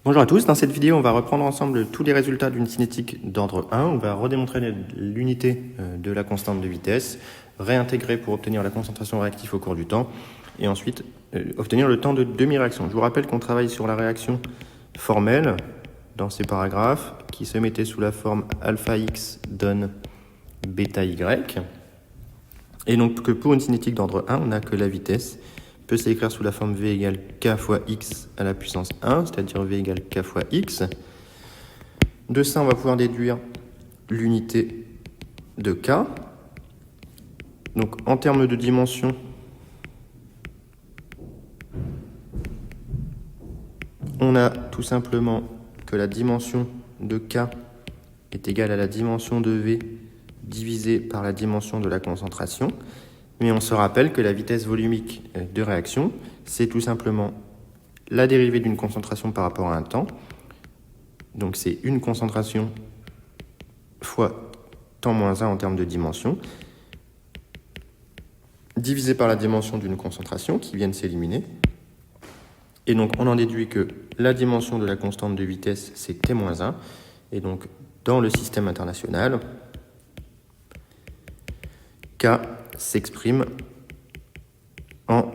Bonjour à tous, dans cette vidéo on va reprendre ensemble tous les résultats d'une cinétique d'ordre 1. On va redémontrer l'unité de la constante de vitesse, réintégrer pour obtenir la concentration réactive au cours du temps et ensuite obtenir le temps de demi-réaction. Je vous rappelle qu'on travaille sur la réaction formelle dans ces paragraphes qui se mettait sous la forme alpha x donne bêta y et donc que pour une cinétique d'ordre 1 on n'a que la vitesse peut s'écrire sous la forme v égale k fois x à la puissance 1, c'est-à-dire v égale k fois x. De ça, on va pouvoir déduire l'unité de k. Donc, en termes de dimension, on a tout simplement que la dimension de k est égale à la dimension de v divisé par la dimension de la concentration. Mais on se rappelle que la vitesse volumique de réaction, c'est tout simplement la dérivée d'une concentration par rapport à un temps. Donc c'est une concentration fois temps moins 1 en termes de dimension, divisé par la dimension d'une concentration qui vient de s'éliminer. Et donc on en déduit que la dimension de la constante de vitesse, c'est t-1. Et donc dans le système international, K s'exprime en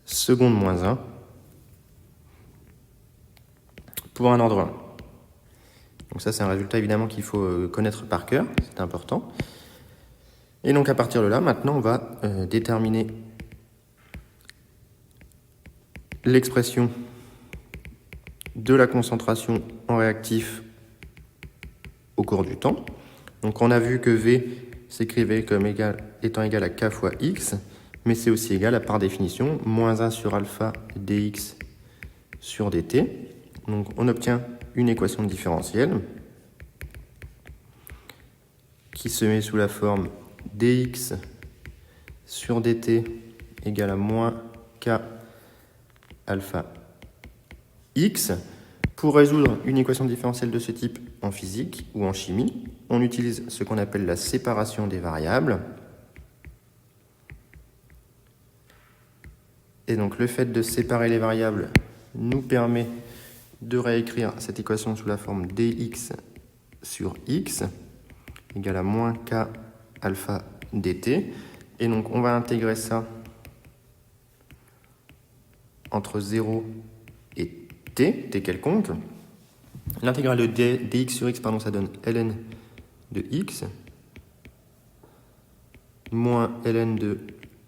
seconde moins 1 pour un ordre 1. Donc ça, c'est un résultat évidemment qu'il faut connaître par cœur, c'est important. Et donc à partir de là, maintenant, on va déterminer l'expression de la concentration en réactif au cours du temps. Donc on a vu que V s'écrivait comme étant égal à k fois x, mais c'est aussi égal à, par définition, moins 1 sur alpha dx sur dt. Donc on obtient une équation différentielle qui se met sous la forme dx sur dt égale à moins k alpha x. Pour résoudre une équation différentielle de ce type en physique ou en chimie, on utilise ce qu'on appelle la séparation des variables. Et donc le fait de séparer les variables nous permet de réécrire cette équation sous la forme dx sur x égale à moins k alpha dt. Et donc on va intégrer ça entre 0 et t quelconque. L'intégrale de dx sur x, ça donne ln de x moins ln de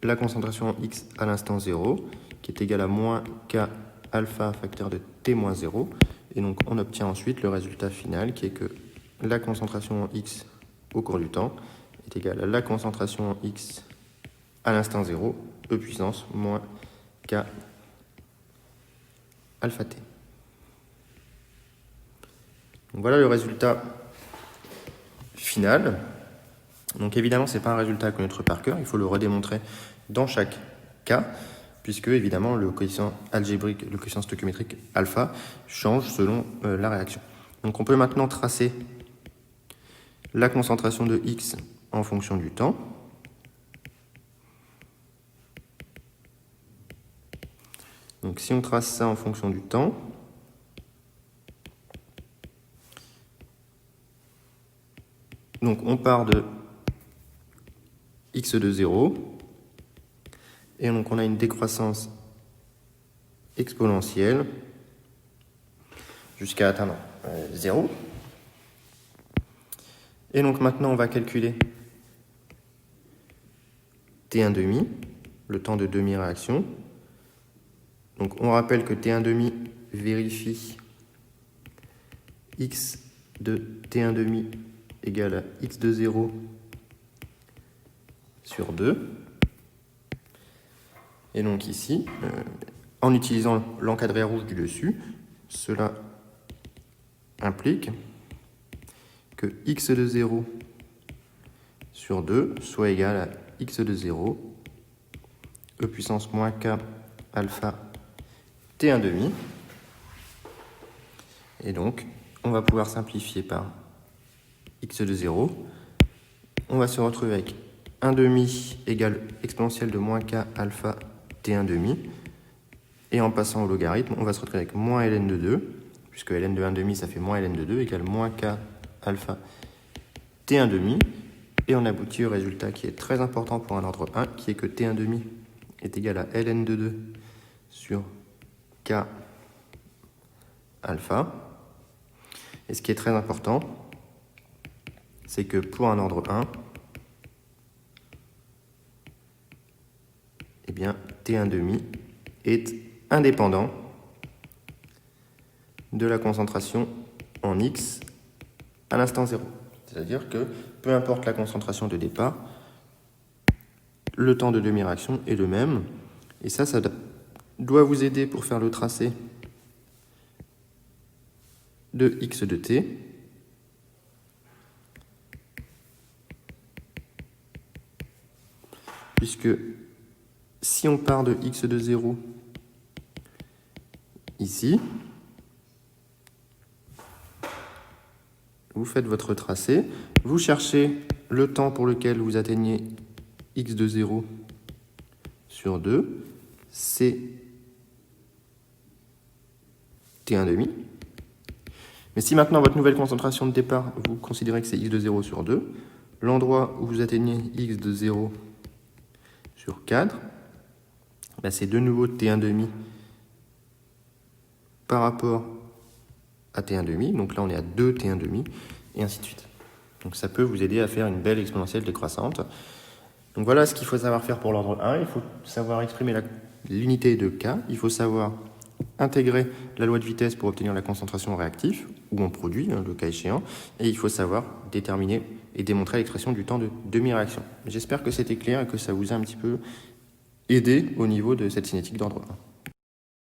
la concentration en x à l'instant 0, qui est égal à moins k alpha facteur de t moins 0. Et donc on obtient ensuite le résultat final, qui est que la concentration en x au cours du temps est égale à la concentration en x à l'instant 0, e puissance moins k alpha t. Donc voilà le résultat final. Donc évidemment, ce n'est pas un résultat à connaître par cœur, il faut le redémontrer dans chaque cas, puisque évidemment le coefficient algébrique, le coefficient stoichiométrique alpha change selon la réaction. Donc on peut maintenant tracer la concentration de x en fonction du temps. Donc si on trace ça en fonction du temps, donc on part de x de 0, et donc on a une décroissance exponentielle jusqu'à atteindre 0. Et donc maintenant on va calculer t1,5, le temps de demi-réaction. Donc on rappelle que t1,5 vérifie x de t1,5 égale à x de 0 sur 2. Et donc ici, en utilisant l'encadré rouge du dessus, cela implique que x de 0 sur 2 soit égal à x de 0 e puissance moins k alpha t1,5. Et donc, on va pouvoir simplifier par x de 0. On va se retrouver avec 1,5 égale exponentielle de moins k alpha t1,5. Et en passant au logarithme, on va se retrouver avec moins ln de 2 puisque ln de 1,5 ça fait moins ln de 2 égale moins k alpha t1,5. Et on aboutit au résultat qui est très important pour un ordre 1, qui est que t1,5 est égal à ln de 2 sur k alpha. Et ce qui est très important, c'est que pour un ordre 1, eh bien, t1,5 est indépendant de la concentration en x à l'instant 0. C'est-à-dire que peu importe la concentration de départ, le temps de demi-réaction est le même. Et ça doit vous aider pour faire le tracé de x de t. Puisque si on part de x de 0 ici, vous faites votre tracé, vous cherchez le temps pour lequel vous atteignez x de 0 sur 2, c'est t1,5. Mais si maintenant votre nouvelle concentration de départ, vous considérez que c'est x de 0 sur 2, l'endroit où vous atteignez x de 0 sur 4, ben c'est de nouveau t1,5 par rapport à t1,5. Donc là, on est à 2 t1,5, et ainsi de suite. Donc ça peut vous aider à faire une belle exponentielle décroissante. Donc voilà ce qu'il faut savoir faire pour l'ordre 1. Il faut savoir exprimer l'unité de k. Il faut savoir intégrer la loi de vitesse pour obtenir la concentration en réactif, ou en produit, le cas échéant. Et il faut savoir déterminer et démontrer l'expression du temps de demi-réaction. J'espère que c'était clair et que ça vous a un petit peu aidé au niveau de cette cinétique d'ordre 1.